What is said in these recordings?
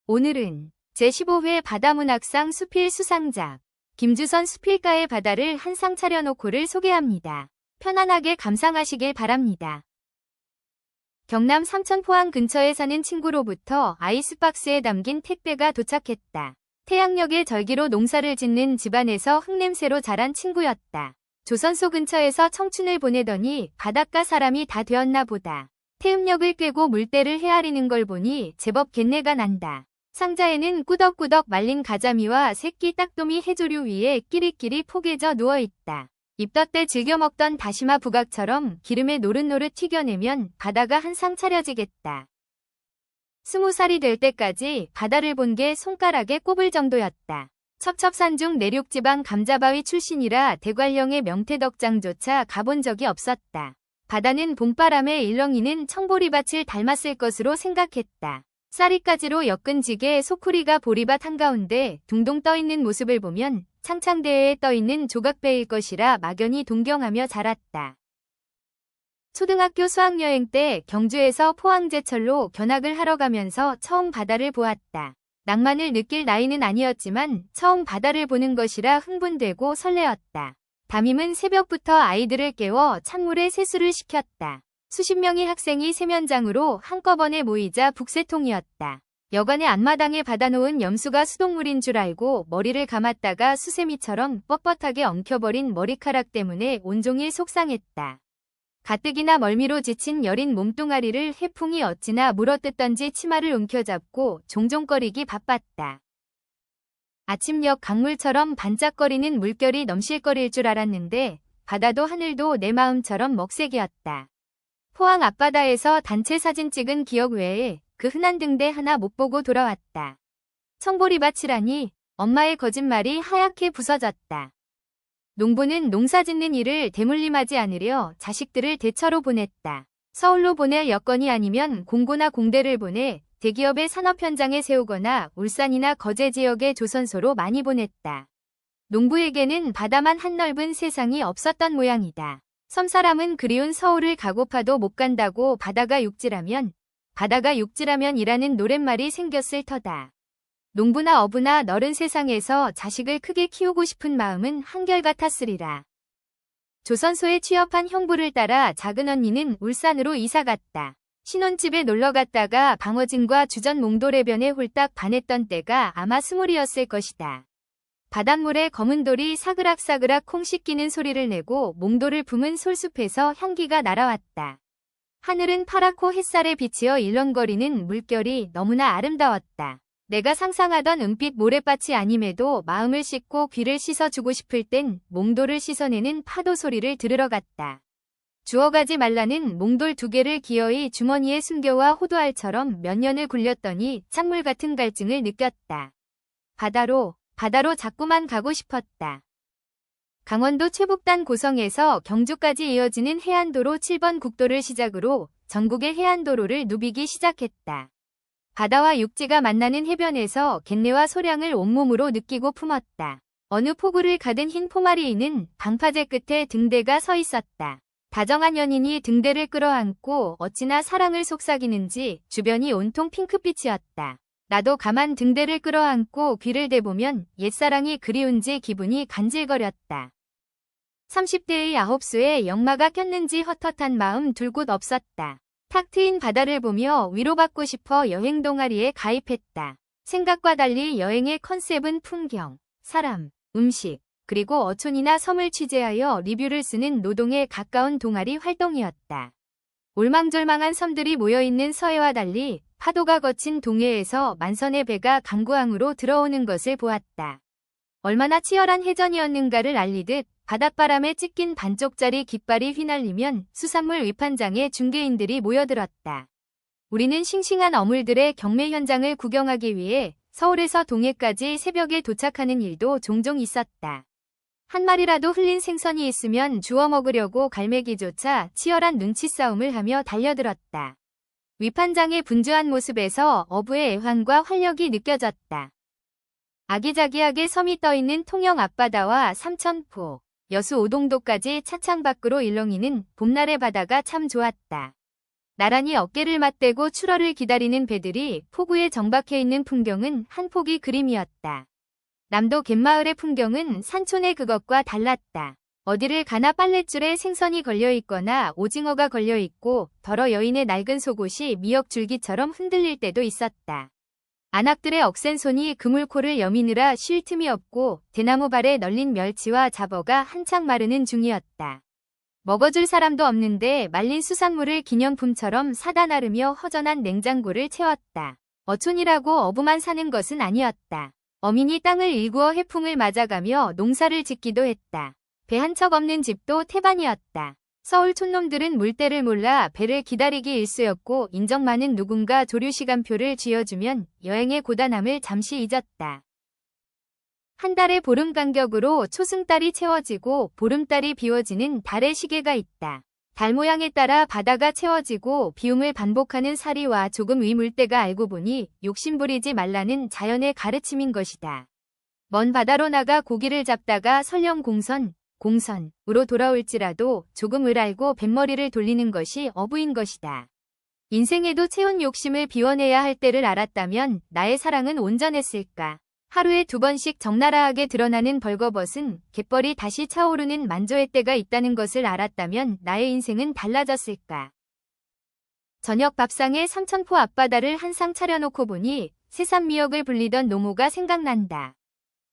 오늘은 제15회 바다문학상 수필 수상작 김주선 수필가의 바다를 한 상 차려놓고를 소개합니다. 편안하게 감상하시길 바랍니다. 경남 삼천 포항 근처에 사는 친구로부터 아이스박스에 담긴 택배가 도착했다. 태양력의 절기로 농사를 짓는 집안에서 흙냄새로 자란 친구였다. 조선소 근처에서 청춘을 보내더니 바닷가 사람이 다 되었나 보다. 태음력을 꿰고 물때를 헤아리는 걸 보니 제법 갯내가 난다. 상자에는 꾸덕꾸덕 말린 가자미와 새끼 딱도미 해조류 위에 끼리끼리 포개져 누워있다. 입덧때 즐겨 먹던 다시마 부각처럼 기름에 노릇노릇 튀겨내면 바다가 한 상 차려지겠다. 20살이 될 때까지 바다를 본 게 손가락에 꼽을 정도였다. 첩첩산중 내륙지방 감자바위 출신이라 대관령의 명태덕장조차 가본 적이 없었다. 바다는 봄바람에 일렁이는 청보리밭을 닮았을 것으로 생각했다. 쌀이까지로 엮은지게 소쿠리가 보리밭 한가운데 둥둥 떠있는 모습을 보면 창창대해에 떠있는 조각배일 것이라 막연히 동경하며 자랐다. 초등학교 수학여행 때 경주에서 포항제철로 견학을 하러 가면서 처음 바다를 보았다. 낭만을 느낄 나이는 아니었지만 처음 바다를 보는 것이라 흥분되고 설레었다. 담임은 새벽부터 아이들을 깨워 찬물에 세수를 시켰다. 수십 명의 학생이 세면장으로 한꺼번에 모이자 북새통이었다. 여관의 앞마당에 받아놓은 염수가 수돗물인 줄 알고 머리를 감았다가 수세미처럼 뻣뻣하게 엉켜버린 머리카락 때문에 온종일 속상했다. 가뜩이나 멀미로 지친 여린 몸뚱아리를 해풍이 어찌나 물어뜯던지 치마를 움켜잡고 종종거리기 바빴다. 아침녘 강물처럼 반짝거리는 물결이 넘실거릴 줄 알았는데 바다도 하늘도 내 마음처럼 먹새기였다. 포항 앞바다에서 단체 사진 찍은 기억 외에 그 흔한 등대 하나 못 보고 돌아왔다. 청보리밭이라니 엄마의 거짓말이 하얗게 부서졌다. 농부는 농사 짓는 일을 대물림하지 않으려 자식들을 대처로 보냈다. 서울로 보낼 여건이 아니면 공고나 공대를 보내 대기업의 산업 현장에 세우거나 울산이나 거제 지역의 조선소로 많이 보냈다. 농부에게는 바다만 한넓은 세상이 없었던 모양이다. 섬사람은 그리운 서울을 가고파도 못 간다고 바다가 육지라면 이라는 노랫말이 생겼을 터다. 농부나 어부나 너른 세상에서 자식을 크게 키우고 싶은 마음은 한결같았으리라. 조선소에 취업한 형부를 따라 작은 언니는 울산으로 이사갔다. 신혼집에 놀러갔다가 방어진과 주전 몽돌해변에 홀딱 반했던 때가 아마 20이었을 것이다. 바닷물에 검은 돌이 사그락사그락 콩 씻기는 소리를 내고 몽돌을 품은 솔숲에서 향기가 날아왔다. 하늘은 파랗고 햇살에 비치어 일렁거리는 물결이 너무나 아름다웠다. 내가 상상하던 은빛 모래밭이 아님에도 마음을 씻고 귀를 씻어주고 싶을 땐 몽돌을 씻어내는 파도 소리를 들으러 갔다. 주워가지 말라는 몽돌 2개를 기어이 주머니에 숨겨와 호두알처럼 몇 년을 굴렸더니 찬물 같은 갈증을 느꼈다. 바다로 자꾸만 가고 싶었다. 강원도 최북단 고성에서 경주까지 이어지는 해안도로 7번 국도를 시작으로 전국의 해안도로를 누비기 시작했다. 바다와 육지가 만나는 해변에서 갯내와 소량을 온몸으로 느끼고 품었다. 어느 포구를 가든 흰 포마리이는 방파제 끝에 등대가 서 있었다. 다정한 연인이 등대를 끌어안고 어찌나 사랑을 속삭이는지 주변이 온통 핑크빛이었다. 나도 가만 등대를 끌어안고 귀를 대보면 옛사랑이 그리운지 기분이 간질거렸다. 30대의 아홉수에 역마가 꼈는지 헛헛한 마음 둘 곳 없었다. 탁 트인 바다를 보며 위로받고 싶어 여행 동아리에 가입했다. 생각과 달리 여행의 컨셉은 풍경, 사람, 음식, 그리고 어촌이나 섬을 취재하여 리뷰를 쓰는 노동에 가까운 동아리 활동이었다. 올망졸망한 섬들이 모여있는 서해와 달리 파도가 거친 동해에서 만선의 배가 강구항으로 들어오는 것을 보았다. 얼마나 치열한 해전이었는가를 알리듯 바닷바람에 찢긴 반쪽짜리 깃발이 휘날리면 수산물 위판장에 중개인들이 모여들었다. 우리는 싱싱한 어물들의 경매 현장을 구경하기 위해 서울에서 동해까지 새벽에 도착하는 일도 종종 있었다. 한 마리라도 흘린 생선이 있으면 주워 먹으려고 갈매기조차 치열한 눈치 싸움을 하며 달려들었다. 위판장의 분주한 모습에서 어부의 애환과 활력이 느껴졌다. 아기자기하게 섬이 떠있는 통영 앞바다와 삼천포, 여수 오동도까지 차창 밖으로 일렁이는 봄날의 바다가 참 좋았다. 나란히 어깨를 맞대고 출어를 기다리는 배들이 포구에 정박해 있는 풍경은 한 폭의 그림이었다. 남도 갯마을의 풍경은 산촌의 그것과 달랐다. 어디를 가나 빨랫줄에 생선이 걸려있거나 오징어가 걸려있고 더러 여인의 낡은 속옷이 미역줄기처럼 흔들릴 때도 있었다. 안악들의 억센 손이 그물코를 여미느라 쉴 틈이 없고 대나무 발에 널린 멸치와 잡어가 한창 마르는 중이었다. 먹어줄 사람도 없는데 말린 수산물을 기념품처럼 사다 나르며 허전한 냉장고를 채웠다. 어촌이라고 어부만 사는 것은 아니었다. 어민이 땅을 일구어 해풍을 맞아가며 농사를 짓기도 했다. 배 한 척 없는 집도 태반이었다. 서울 촌놈들은 물때를 몰라 배를 기다리기 일쑤였고 인적 많은 누군가 조류시간표를 쥐어주면 여행의 고단함을 잠시 잊었다. 한 달의 보름 간격으로 초승달이 채워지고 보름달이 비워지는 달의 시계가 있다. 달 모양에 따라 바다가 채워지고 비움을 반복하는 사리와 조금 위 물때가 알고 보니 욕심부리지 말라는 자연의 가르침인 것이다. 먼 바다로 나가 고기를 잡다가 설령 공선으로 돌아올지라도 조금을 알고 뱃머리를 돌리는 것이 어부인 것이다. 인생에도 채운 욕심을 비워내야 할 때를 알았다면 나의 사랑은 온전했을까? 하루에 2번씩 적나라하게 드러나는 벌거벗은 갯벌이 다시 차오르는 만조의 때가 있다는 것을 알았다면 나의 인생은 달라졌을까? 저녁 밥상에 삼천포 앞바다를 한 상 차려놓고 보니 새삼미역을 불리던 노모가 생각난다.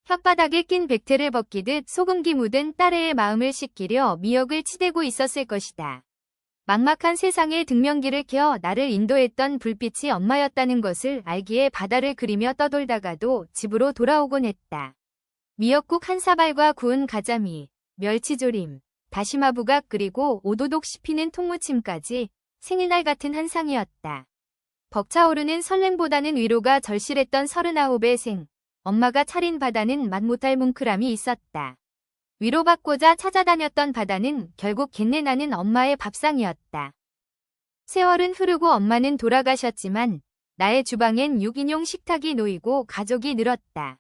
혓바닥에 낀 백태를 벗기듯 소금기 묻은 딸애의 마음을 씻기려 미역을 치대고 있었을 것이다. 막막한 세상에 등명기를 켜 나를 인도했던 불빛이 엄마였다는 것을 알기에 바다를 그리며 떠돌다가도 집으로 돌아오곤 했다. 미역국 한 사발과 구운 가자미, 멸치조림, 다시마부각 그리고 오도독 씹히는 통무침까지 생일날 같은 한 상이었다. 벅차오르는 설렘보다는 위로가 절실했던 39의 생, 엄마가 차린 바다는 맛 못할 뭉클함이 있었다. 위로받고자 찾아다녔던 바다는 결국 갯내나는 엄마의 밥상이었다. 세월은 흐르고 엄마는 돌아가셨지만 나의 주방엔 6인용 식탁이 놓이고 가족이 늘었다.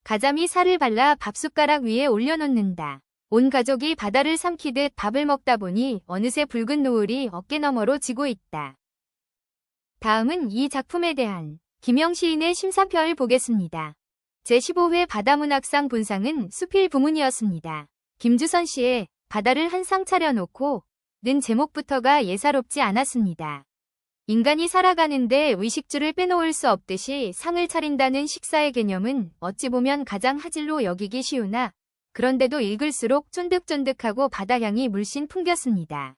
가자미 살을 발라 밥숟가락 위에 올려놓는다. 온 가족이 바다를 삼키듯 밥을 먹다 보니 어느새 붉은 노을이 어깨너머로 지고 있다. 다음은 이 작품에 대한 김영 시인의 심사평을 보겠습니다. 제15회 바다문학상 본상은 수필 부문이었습니다. 김주선 씨의 바다를 한 상 차려놓고 는 제목부터가 예사롭지 않았습니다. 인간이 살아가는데 의식주를 빼놓을 수 없듯이 상을 차린다는 식사의 개념은 어찌 보면 가장 하질로 여기기 쉬우나 그런데도 읽을수록 쫀득쫀득하고 바다향이 물씬 풍겼습니다.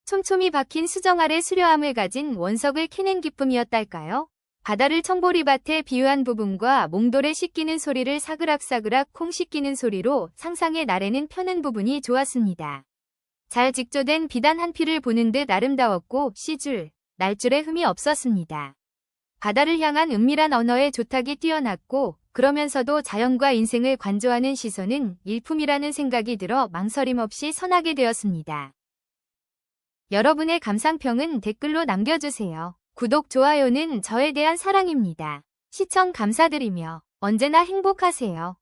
촘촘히 박힌 수정 아래 수려함을 가진 원석을 캐낸 기쁨이었달까요? 바다를 청보리밭에 비유한 부분과 몽돌에 씻기는 소리를 사그락사그락 콩 씻기는 소리로 상상의 나래는 펴는 부분이 좋았습니다. 잘 직조된 비단 한 피를 보는 듯 아름다웠고 시줄, 날줄에 흠이 없었습니다. 바다를 향한 은밀한 언어의 조탁이 뛰어났고 그러면서도 자연과 인생을 관조하는 시선은 일품이라는 생각이 들어 망설임 없이 선하게 되었습니다. 여러분의 감상평은 댓글로 남겨주세요. 구독, 좋아요는 저에 대한 사랑입니다. 시청 감사드리며 언제나 행복하세요.